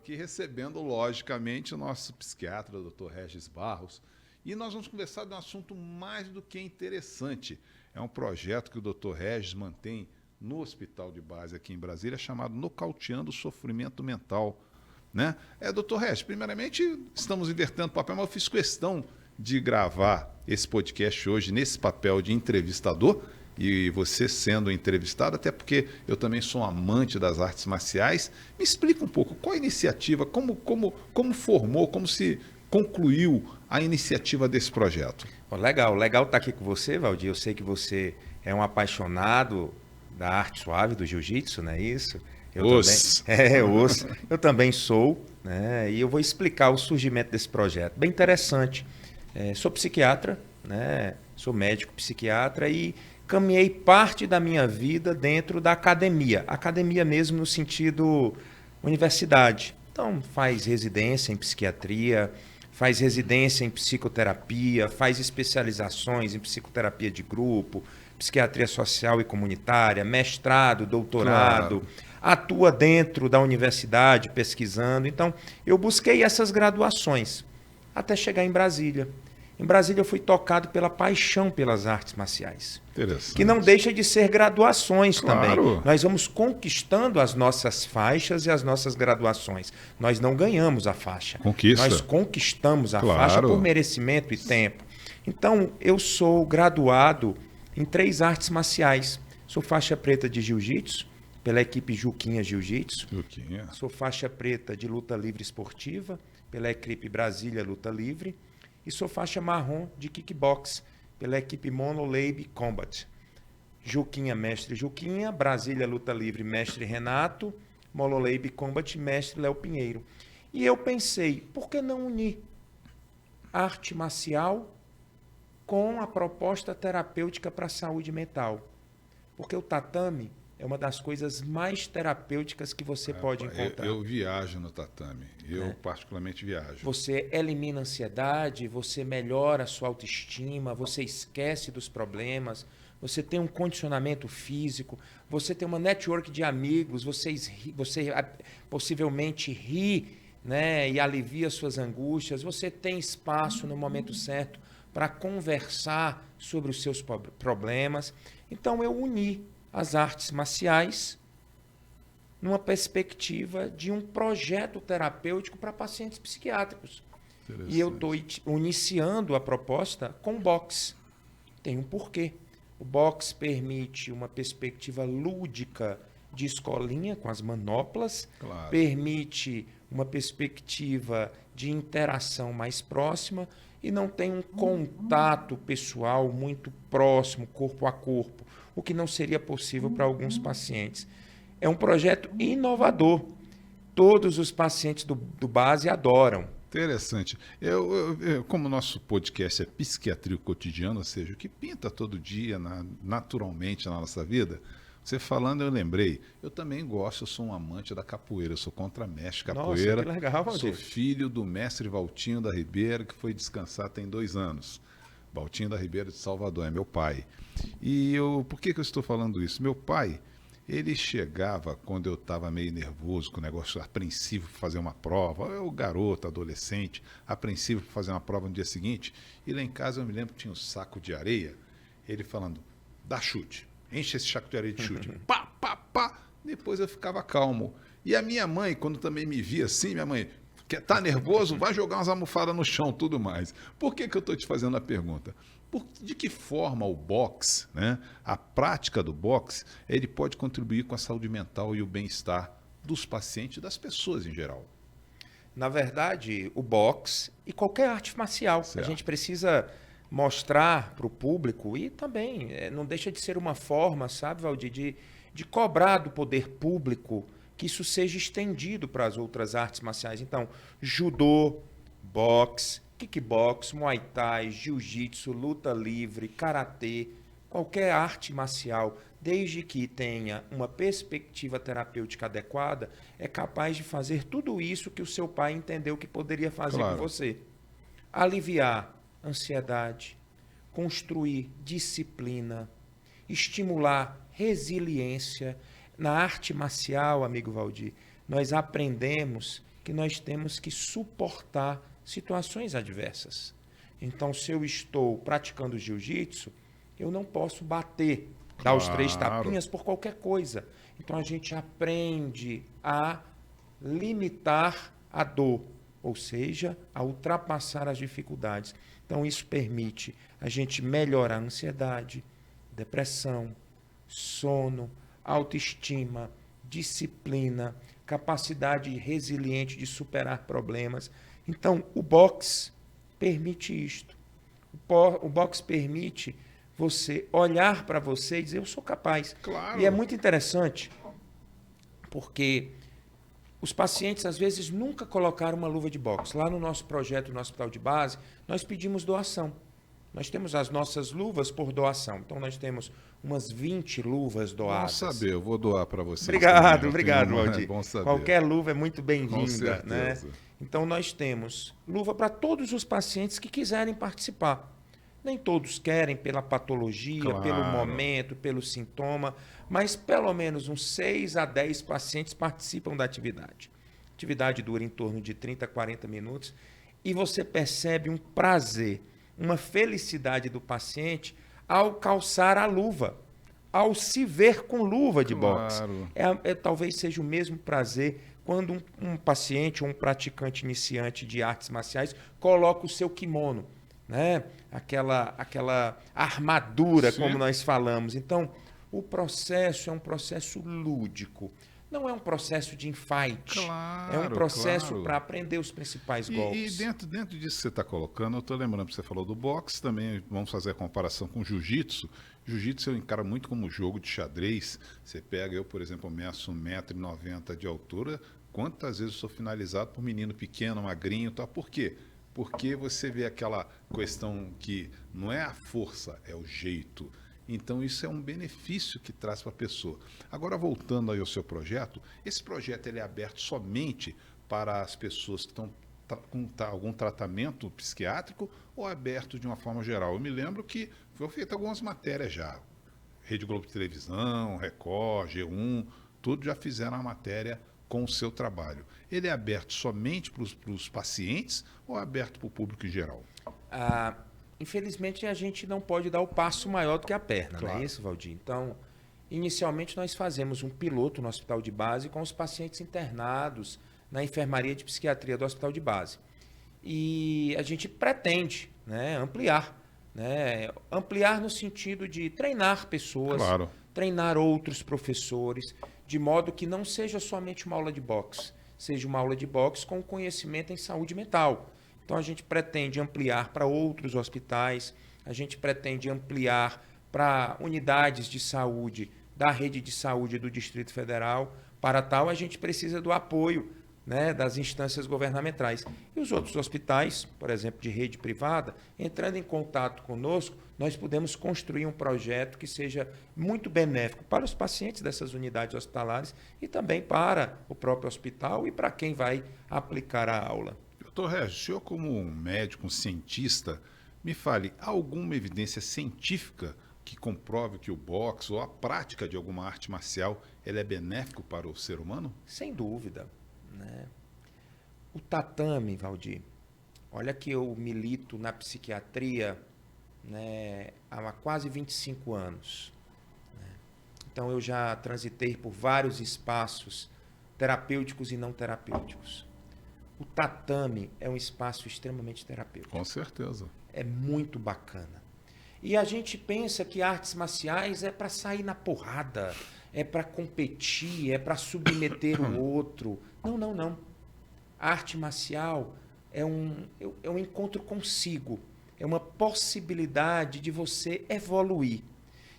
aqui recebendo, logicamente, o nosso psiquiatra, o Dr. Regis Barros, e nós vamos conversar de um assunto mais do que interessante. É um projeto que o Dr. Regis mantém no Hospital de Base aqui em Brasília, chamado Nocauteando o Sofrimento Mental. Né? Dr. Regis, primeiramente, estamos invertendo o papel, mas eu fiz questão de gravar esse podcast hoje nesse papel de entrevistador, e você sendo entrevistado, até porque eu também sou um amante das artes marciais. Me explica um pouco qual a iniciativa, como formou, como se concluiu a iniciativa desse projeto. Legal estar aqui com você, Valdir. Eu sei que você é um apaixonado da arte suave, do jiu-jitsu, não é isso? Eu também sou, né? E eu vou explicar o surgimento desse projeto. Bem interessante. Sou psiquiatra, né? Sou médico psiquiatra e caminhei parte da minha vida dentro da academia. Academia mesmo no sentido universidade. Então, faz residência em psiquiatria, faz residência em psicoterapia, faz especializações em psicoterapia de grupo, psiquiatria social e comunitária, mestrado, doutorado, atua dentro da universidade pesquisando. Então, eu busquei essas graduações até chegar em Brasília. Em Brasília eu fui tocado pela paixão pelas artes marciais. Interessante. Que não deixa de ser graduações também. Nós vamos conquistando as nossas faixas e as nossas graduações. Nós não ganhamos a faixa. Nós conquistamos a faixa por merecimento e tempo. Então, eu sou graduado em 3 artes marciais. Sou faixa preta de jiu-jitsu, pela equipe Juquinha Jiu-Jitsu. Sou faixa preta de luta livre esportiva, pela equipe Brasília Luta Livre. E sou faixa marrom de kickbox, pela equipe Monolab Combat. Juquinha, mestre Juquinha, Brasília Luta Livre, mestre Renato, Monolab Combat, mestre Léo Pinheiro. E eu pensei, por que não unir arte marcial com a proposta terapêutica para a saúde mental? Porque o tatame é uma das coisas mais terapêuticas que você pode encontrar. Eu viajo no tatame. Eu particularmente viajo. Você elimina a ansiedade, você melhora a sua autoestima, você esquece dos problemas, você tem um condicionamento físico, você tem uma network de amigos, você possivelmente ri, né, e alivia suas angústias, você tem espaço no momento certo para conversar sobre os seus problemas. Então eu uni as artes marciais numa perspectiva de um projeto terapêutico para pacientes psiquiátricos. E eu estou iniciando a proposta com boxe. Tem um porquê. O boxe permite uma perspectiva lúdica de escolinha com as manoplas, permite uma perspectiva de interação mais próxima e não tem um contato pessoal muito próximo, corpo a corpo, o que não seria possível para alguns pacientes. É um projeto inovador. Todos os pacientes do base adoram. Interessante. Como o nosso podcast é psiquiatria cotidiana, ou seja, o que pinta todo dia, naturalmente na nossa vida, você falando, eu lembrei, eu também gosto, eu sou um amante da capoeira, eu sou contra-mestre capoeira. Nossa, que legal, Valdir. Sou filho do mestre Valtinho da Ribeira, que foi descansar tem 2 anos. Valtinho da Ribeira de Salvador, é meu pai. E por que eu estou falando isso? Meu pai, ele chegava quando eu estava meio nervoso, com o negócio apreensivo para fazer uma prova, eu garoto, adolescente, apreensivo para fazer uma prova no dia seguinte, e lá em casa eu me lembro que tinha um saco de areia, ele falando, dá chute, enche esse saco de areia de chute, pá, pá, pá, depois eu ficava calmo. E a minha mãe, quando também me via assim, minha mãe, tá nervoso, vai jogar umas almofadas no chão, tudo mais. Por que eu estou te fazendo a pergunta? De que forma o boxe, né, a prática do boxe, ele pode contribuir com a saúde mental e o bem-estar dos pacientes e das pessoas em geral? Na verdade, o boxe e qualquer arte marcial, a gente precisa mostrar para o público e também não deixa de ser uma forma, sabe, Valdir, de cobrar do poder público que isso seja estendido para as outras artes marciais. Então, judô, boxe, kickbox, muay thai, jiu-jitsu, luta livre, karatê, qualquer arte marcial, desde que tenha uma perspectiva terapêutica adequada, é capaz de fazer tudo isso que o seu pai entendeu que poderia fazer com você. Aliviar ansiedade, construir disciplina, estimular resiliência. Na arte marcial, amigo Valdir, nós aprendemos que nós temos que suportar situações adversas. Então, se eu estou praticando jiu-jitsu, eu não posso bater, dar os 3 tapinhas por qualquer coisa. Então, a gente aprende a limitar a dor, ou seja, a ultrapassar as dificuldades. Então, isso permite a gente melhorar a ansiedade, depressão, sono, autoestima, disciplina, capacidade resiliente de superar problemas. Então, o boxe permite isto. O boxe permite você olhar para você e dizer, eu sou capaz. Claro. E é muito interessante, porque os pacientes, às vezes, nunca colocaram uma luva de boxe. Lá no nosso projeto, no Hospital de Base, nós pedimos doação. Nós temos as nossas luvas por doação. Então, nós temos umas 20 luvas doadas. Bom saber, eu vou doar para vocês. Obrigado, Valdir. É bom saber. Qualquer luva é muito bem-vinda. Com certeza. Né? Então, nós temos luva para todos os pacientes que quiserem participar. Nem todos querem pela patologia, claro, pelo momento, pelo sintoma, mas pelo menos uns 6 a 10 pacientes participam da atividade. A atividade dura em torno de 30 a 40 minutos e você percebe um prazer, uma felicidade do paciente ao calçar a luva, ao se ver com luva de boxe. Talvez seja o mesmo prazer quando um paciente ou um praticante iniciante de artes marciais coloca o seu kimono, né? Aquela armadura, sim, como nós falamos. Então, o processo é um processo lúdico. Não é um processo de infight. Claro, é um processo para aprender os principais golpes. E dentro disso que você está colocando, eu estou lembrando que você falou do boxe, também vamos fazer a comparação com jiu-jitsu. Jiu-jitsu eu encaro muito como jogo de xadrez. Você pega, eu, por exemplo, meço 1,90 m de altura. Quantas vezes eu sou finalizado por menino pequeno, magrinho, tá? Por quê? Porque você vê aquela questão que não é a força, é o jeito. Então, isso é um benefício que traz para a pessoa. Agora, voltando aí ao seu projeto, esse projeto ele é aberto somente para as pessoas que estão com algum tratamento psiquiátrico ou aberto de uma forma geral? Eu me lembro que foi feito algumas matérias já. Rede Globo de Televisão, Record, G1, tudo já fizeram a matéria com o seu trabalho. Ele é aberto somente para os pacientes ou é aberto para o público em geral? Infelizmente, a gente não pode dar o passo maior do que a perna, claro, não é isso, Valdir? Então, inicialmente, nós fazemos um piloto no Hospital de Base com os pacientes internados na enfermaria de psiquiatria do Hospital de Base. E a gente pretende, né, ampliar. Né, ampliar no sentido de treinar pessoas, claro, treinar outros professores, de modo que não seja somente uma aula de boxe, seja uma aula de boxe com conhecimento em saúde mental. Então, a gente pretende ampliar para outros hospitais, a gente pretende ampliar para unidades de saúde da rede de saúde do Distrito Federal. Para tal, a gente precisa do apoio, né, das instâncias governamentais. E os outros hospitais, por exemplo, de rede privada, entrando em contato conosco, nós podemos construir um projeto que seja muito benéfico para os pacientes dessas unidades hospitalares e também para o próprio hospital e para quem vai aplicar a aula. Doutor Regis, o senhor como um médico, um cientista, me fale, há alguma evidência científica que comprove que o boxe ou a prática de alguma arte marcial ele é benéfico para o ser humano? Sem dúvida. Né? O tatame, Valdir, olha que eu milito na psiquiatria, né, há quase 25 anos. Né? Então eu já transitei por vários espaços terapêuticos e não terapêuticos. O tatame é um espaço extremamente terapêutico. Com certeza. É muito bacana. E a gente pensa que artes marciais é para sair na porrada, é para competir, é para submeter o outro. Não, não, não. A arte marcial é um encontro consigo, é uma possibilidade de você evoluir.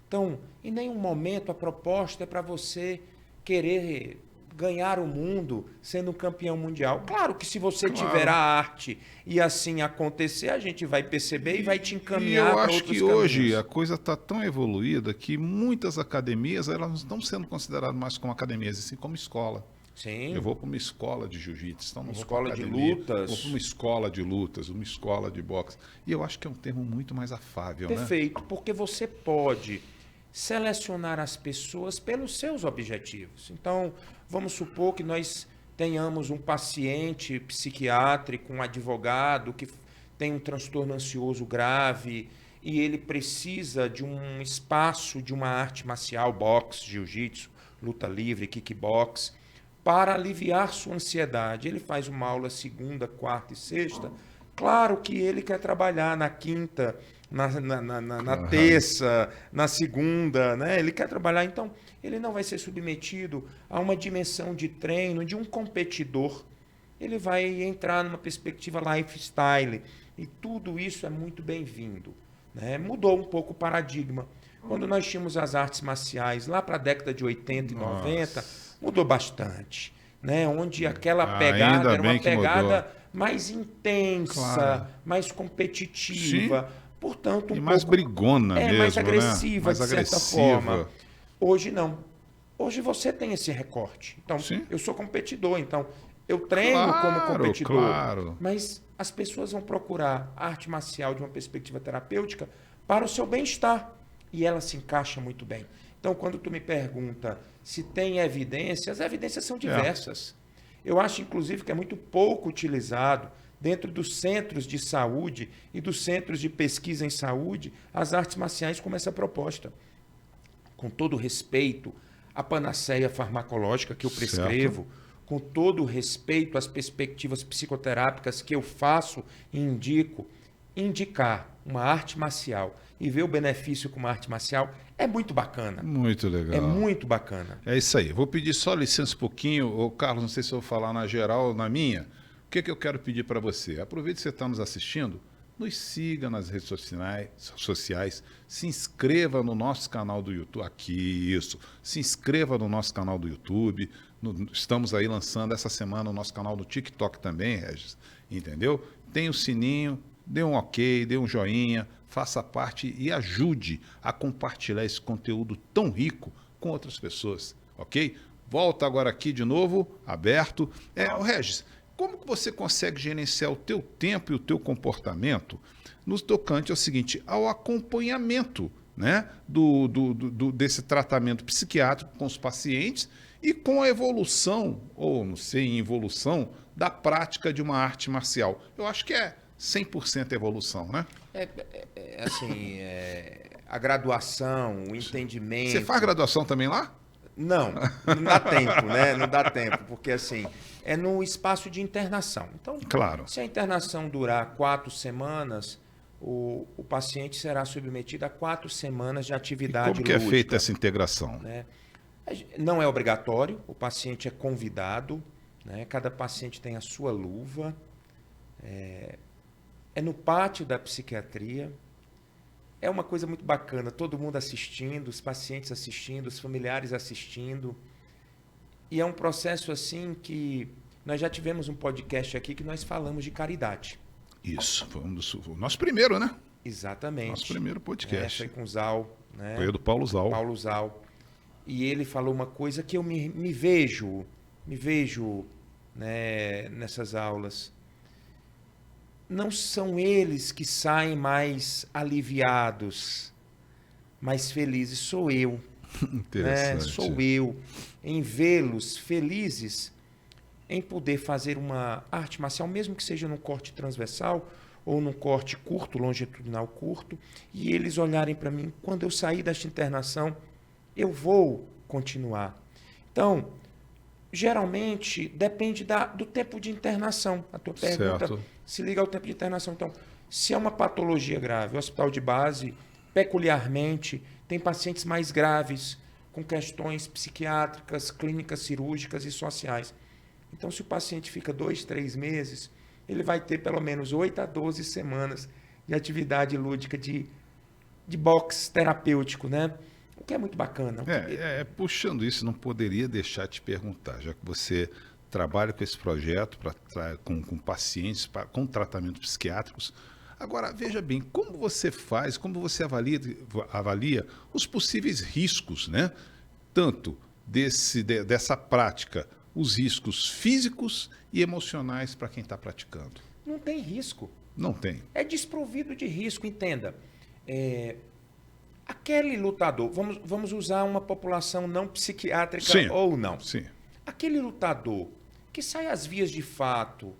Então, em nenhum momento a proposta é para você querer ganhar o mundo sendo um campeão mundial. Claro que se você tiver a arte e assim acontecer, a gente vai perceber e vai te encaminhar para outros caminhos. Eu acho que hoje a coisa está tão evoluída que muitas academias elas não estão sendo consideradas mais como academias, e sim como escola. Sim. Eu vou para uma escola de jiu-jitsu, então não uma vou escola para de lutas. Vou para uma escola de lutas, uma escola de boxe. E eu acho que é um termo muito mais afável, perfeito, né? Porque você pode selecionar as pessoas pelos seus objetivos. Então, vamos supor que nós tenhamos um paciente psiquiátrico, um advogado que tem um transtorno ansioso grave e ele precisa de um espaço de uma arte marcial, boxe, jiu-jitsu, luta livre, kickbox, para aliviar sua ansiedade. Ele faz uma aula segunda, quarta e sexta. Claro que ele quer trabalhar na quinta, na terça, na segunda, né? Ele quer trabalhar, então ele não vai ser submetido a uma dimensão de treino de um competidor. Ele vai entrar numa perspectiva lifestyle e tudo isso é muito bem-vindo, né? Mudou um pouco o paradigma. Quando nós tínhamos as artes marciais lá para a década de 80 e 90, mudou bastante, né? Onde aquela pegada era uma pegada mais intensa, mais competitiva. Sim. Portanto, mais brigona mesmo, mais agressiva, né? Mais de certa forma. Hoje não. Hoje você tem esse recorte. Então, eu sou competidor, então eu treino como competidor. Mas as pessoas vão procurar a arte marcial de uma perspectiva terapêutica para o seu bem-estar. E ela se encaixa muito bem. Então, quando tu me pergunta se tem evidências, as evidências são diversas. Eu acho, inclusive, que é muito pouco utilizado dentro dos centros de saúde e dos centros de pesquisa em saúde, as artes marciais como essa proposta. Com todo respeito à panaceia farmacológica que eu prescrevo, com todo respeito às perspectivas psicoterápicas que eu faço e indico, indicar uma arte marcial e ver o benefício com uma arte marcial é muito bacana. Muito legal. É muito bacana. É isso aí. Vou pedir só licença um pouquinho. Ô, Carlos, não sei se eu vou falar na geral ou na minha. O que eu quero pedir para você? Aproveite que você está nos assistindo, nos siga nas redes sociais, se inscreva no nosso canal do YouTube. Aqui, isso. Se inscreva no nosso canal do YouTube. Estamos aí lançando essa semana o nosso canal do TikTok também, Regis. Entendeu? Tem o sininho, dê um ok, dê um joinha, faça parte e ajude a compartilhar esse conteúdo tão rico com outras pessoas, ok? Volta agora aqui de novo, aberto. Regis, como que você consegue gerenciar o teu tempo e o teu comportamento no tocante ao seguinte, ao acompanhamento, né, desse tratamento psiquiátrico com os pacientes e com a evolução, ou não sei, involução, da prática de uma arte marcial? Eu acho que é 100% evolução, né? A graduação, o entendimento... Você faz graduação também lá? Não dá tempo, né? Não dá tempo, porque assim, é no espaço de internação. Então, se a internação durar 4 semanas, o paciente será submetido a 4 semanas de atividade lúdica. Como que é feita essa integração? Né? Não é obrigatório, o paciente é convidado, né? Cada paciente tem a sua luva, é no pátio da psiquiatria. É uma coisa muito bacana, todo mundo assistindo, os pacientes assistindo, os familiares assistindo. E é um processo assim que nós já tivemos um podcast aqui que nós falamos de caridade. Isso, foi o nosso primeiro, né? Exatamente. Nosso primeiro podcast. Foi com o Zal. Né? Foi do Paulo Zal. Paulo Zal. E ele falou uma coisa que eu me vejo né, nessas aulas. Não são eles que saem mais aliviados, mais felizes. Sou eu. Né? Sou eu. Em vê-los felizes, em poder fazer uma arte marcial, mesmo que seja num corte transversal ou num corte curto, longitudinal curto, e eles olharem para mim, quando eu sair desta internação, eu vou continuar. Então, geralmente, depende do tempo de internação. A tua pergunta se liga ao tempo de internação. Então, se é uma patologia grave, o hospital de base, peculiarmente, tem pacientes mais graves, com questões psiquiátricas, clínicas cirúrgicas e sociais. Então, se o paciente fica 2, 3 meses, ele vai ter pelo menos 8 a 12 semanas de atividade lúdica de boxe terapêutico, né? O que é muito bacana. Puxando isso, não poderia deixar de te perguntar, já que você trabalha com esse projeto com pacientes, com tratamentos psiquiátricos. Agora, veja bem, como você faz, como você avalia os possíveis riscos, né? Tanto dessa prática, os riscos físicos e emocionais para quem está praticando. Não tem risco. Não tem. É desprovido de risco, entenda. Aquele lutador, vamos usar uma população não psiquiátrica ou não. Sim. Aquele lutador que sai às vias de fato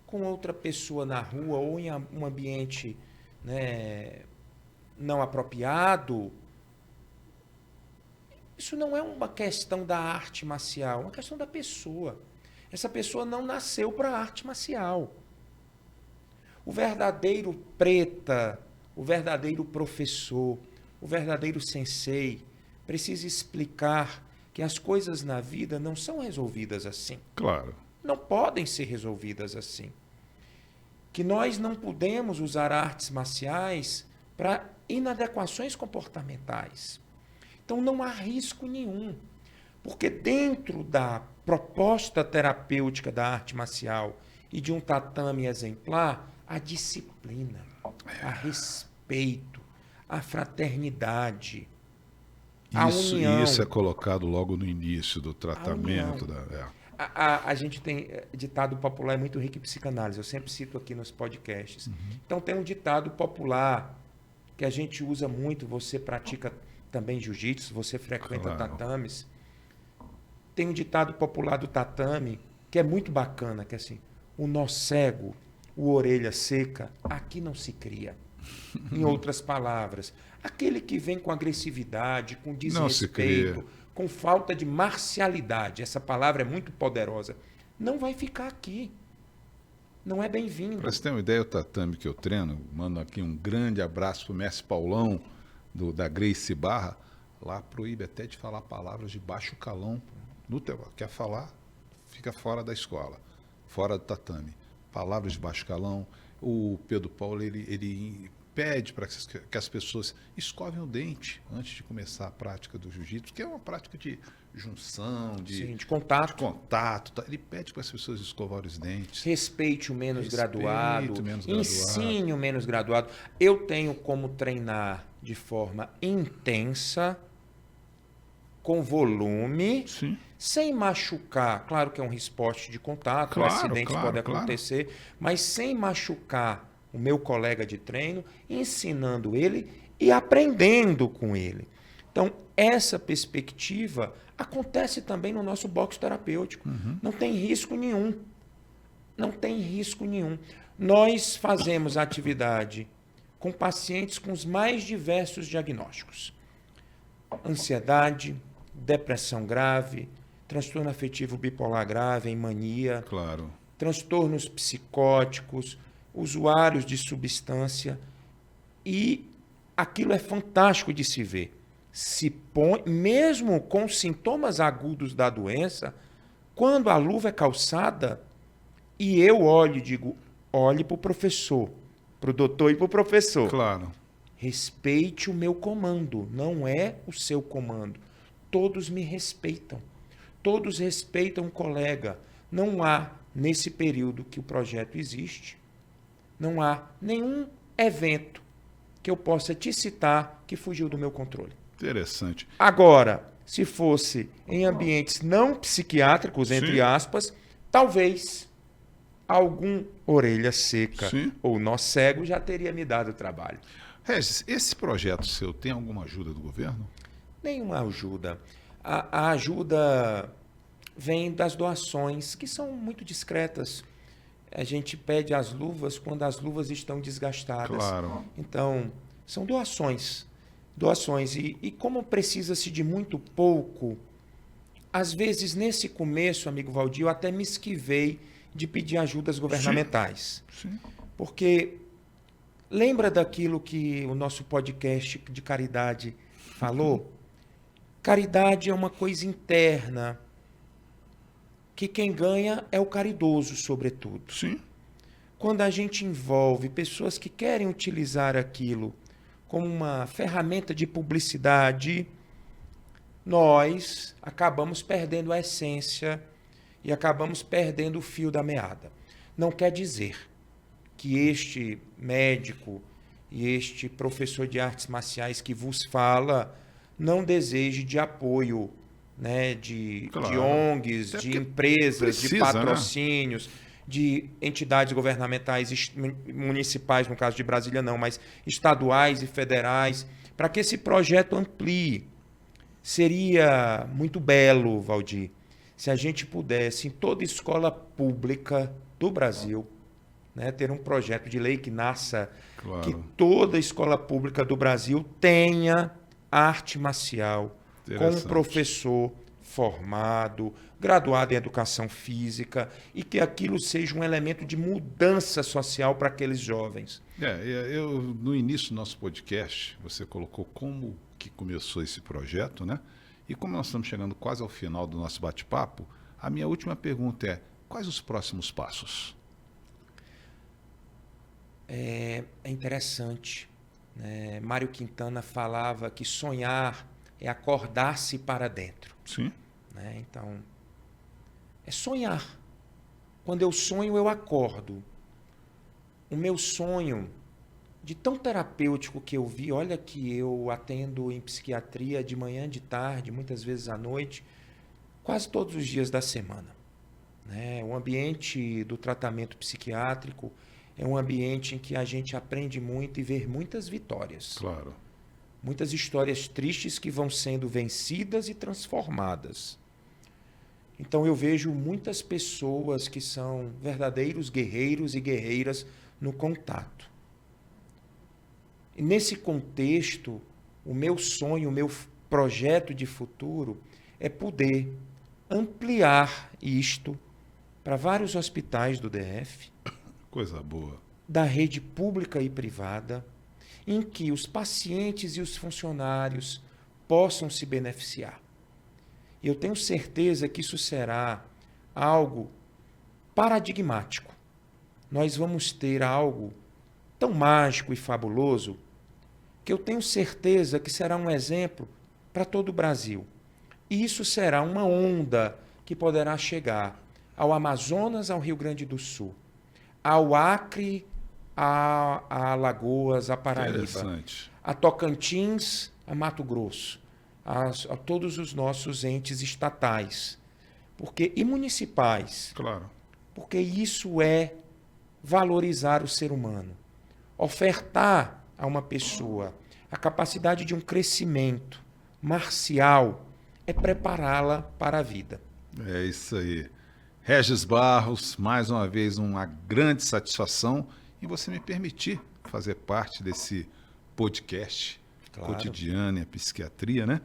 com outra pessoa na rua ou em um ambiente, né, não apropriado, isso não é uma questão da arte marcial, é uma questão da pessoa. Essa pessoa não nasceu para a arte marcial. O verdadeiro preta, o verdadeiro professor, o verdadeiro sensei precisa explicar que as coisas na vida não são resolvidas assim. Claro. Não podem ser resolvidas assim. Que nós não podemos usar artes marciais para inadequações comportamentais. Então não há risco nenhum. Porque dentro da proposta terapêutica da arte marcial e de um tatame exemplar, a disciplina, a respeito, a fraternidade, a união. Isso é colocado logo no início do tratamento. A gente tem ditado popular, é muito rico em psicanálise, eu sempre cito aqui nos podcasts. Então tem um ditado popular que a gente usa muito, você pratica também jiu-jitsu, você frequenta tatames. Tem um ditado popular do tatame que é muito bacana, que é assim: o nó cego, o orelha seca, aqui não se cria. Em outras palavras, aquele que vem com agressividade, com desrespeito, com falta de marcialidade, essa palavra é muito poderosa, não vai ficar aqui. Não é bem-vindo. Para você ter uma ideia, o tatame que eu treino, mando aqui um grande abraço para o mestre Paulão, da Gracie Barra, lá proíbe até de falar palavras de baixo calão. Quer falar, fica fora da escola, fora do tatame. Palavras de baixo calão. O Pedro Paulo, ele pede para que as pessoas escovem o dente antes de começar a prática do jiu-jitsu, que é uma prática de junção, de contato. Ele pede para as pessoas escovarem os dentes. Respeite o menos graduado. Ensine o menos graduado. Eu tenho como treinar de forma intensa, com volume, sem machucar. Claro que é um esporte de contato, acidentes podem acontecer, mas sem machucar o meu colega de treino, ensinando ele e aprendendo com ele. Então, essa perspectiva acontece também no nosso boxe terapêutico. Não tem risco nenhum. Não tem risco nenhum. Nós fazemos atividade com pacientes com os mais diversos diagnósticos. Ansiedade, depressão grave, transtorno afetivo bipolar grave, em mania, transtornos psicóticos, usuários de substância, e aquilo é fantástico de se ver. Se põe, mesmo com sintomas agudos da doença, quando a luva é calçada e eu olho e digo, olhe para o professor, para o doutor e para o professor. Respeite o meu comando, não é o seu comando. Todos me respeitam. Todos respeitam o colega. Não há, nesse período que o projeto existe, não há nenhum evento que eu possa te citar que fugiu do meu controle. Interessante. Agora, se fosse em ambientes não psiquiátricos, entre aspas, talvez algum orelha seca ou nó cego já teria me dado trabalho. Regis, esse projeto seu tem alguma ajuda do governo? Nenhuma ajuda. A ajuda vem das doações, que são muito discretas. A gente pede as luvas quando as luvas estão desgastadas. Então, são doações. E como precisa-se de muito pouco, às vezes, nesse começo, amigo Valdir, eu até me esquivei de pedir ajudas governamentais. Porque lembra daquilo que o nosso podcast de caridade falou? Caridade é uma coisa interna, que quem ganha é o caridoso, sobretudo. Quando a gente envolve pessoas que querem utilizar aquilo como uma ferramenta de publicidade, nós acabamos perdendo a essência e acabamos perdendo o fio da meada. Não quer dizer que este médico e este professor de artes marciais que vos fala não deseje de apoio, né, de ONGs, de empresas, de patrocínios, de entidades governamentais municipais, no caso de Brasília não, mas estaduais e federais, para que esse projeto amplie. Seria muito belo, Valdir, se a gente pudesse, em toda escola pública do Brasil, né, ter um projeto de lei que nasça, que toda escola pública do Brasil tenha arte marcial, com um professor formado, graduado em educação física, e que aquilo seja um elemento de mudança social para aqueles jovens. No início do nosso podcast, você colocou como que começou esse projeto, né? E como nós estamos chegando quase ao final do nosso bate-papo, a minha última pergunta é: quais os próximos passos? É interessante, né? Mário Quintana falava que sonhar é acordar-se para dentro. Sim. Né? Então, é sonhar. Quando eu sonho, eu acordo. O meu sonho, de tão terapêutico que eu vi, olha que eu atendo em psiquiatria de manhã, de tarde, muitas vezes à noite, quase todos os dias da semana. Né? O ambiente do tratamento psiquiátrico é um ambiente em que a gente aprende muito e vê muitas vitórias. Claro. Muitas histórias tristes que vão sendo vencidas e transformadas. Então eu vejo muitas pessoas que são verdadeiros guerreiros e guerreiras no contato. E nesse contexto, o meu sonho, o meu projeto de futuro é poder ampliar isto para vários hospitais do DF. Coisa boa. Da rede pública e privada, em que os pacientes e os funcionários possam se beneficiar. Eu tenho certeza que isso será algo paradigmático. Nós vamos ter algo tão mágico e fabuloso que eu tenho certeza que será um exemplo para todo o Brasil. E isso será uma onda que poderá chegar ao Amazonas, ao Rio Grande do Sul, ao Acre, a Alagoas, a Paraíba, a Tocantins, a Mato Grosso, a todos os nossos entes estatais e municipais. Claro. Porque isso é valorizar o ser humano. Ofertar a uma pessoa a capacidade de um crescimento marcial é prepará-la para a vida. É isso aí. Regis Barros, mais uma vez uma grande satisfação em você me permitir fazer parte desse podcast Cotidiano e a Psiquiatria, né?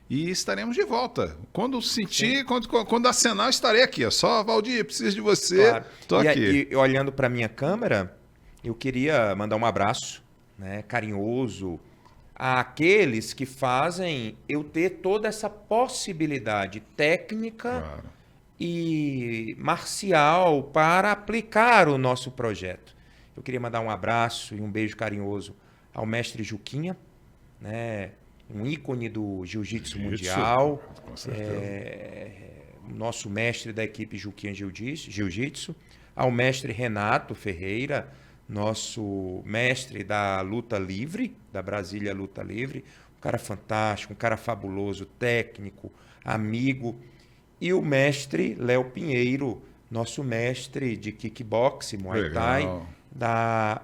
E estaremos de volta. Quando sentir, quando acenar, eu estarei aqui. É só, Valdir, preciso de você. Estou aqui. E olhando para a minha câmera, eu queria mandar um abraço, né, carinhoso àqueles que fazem eu ter toda essa possibilidade técnica e marcial para aplicar o nosso projeto. Eu queria mandar um abraço e um beijo carinhoso ao mestre Juquinha, né, um ícone do jiu-jitsu mundial, nosso mestre da equipe Juquinha Jiu-Jitsu, ao mestre Renato Ferreira, nosso mestre da luta livre, da Brasília Luta Livre, um cara fantástico, um cara fabuloso, técnico, amigo, e o mestre Léo Pinheiro, nosso mestre de kickboxing, Muay Thai,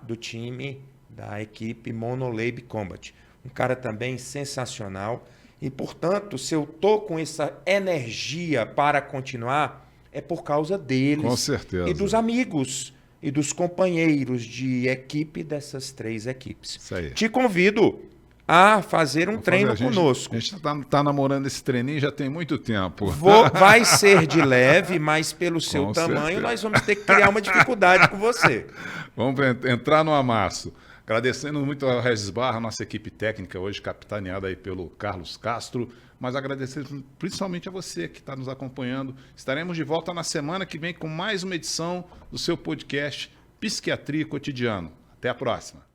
do time da equipe Monolab Combat. Um cara também sensacional. E, portanto, se eu estou com essa energia para continuar, é por causa deles. Com certeza. E dos amigos e dos companheiros de equipe dessas 3 equipes. Isso aí. Te convido a fazer um treino conosco. A gente está namorando esse treininho já tem muito tempo. Vai ser de leve, mas pelo seu tamanho nós vamos ter que criar uma dificuldade com você. Vamos entrar no amasso. Agradecendo muito ao Regis Barra, nossa equipe técnica hoje capitaneada aí pelo Carlos Castro, mas agradecendo principalmente a você que está nos acompanhando. Estaremos de volta na semana que vem com mais uma edição do seu podcast Psiquiatria Cotidiano. Até a próxima.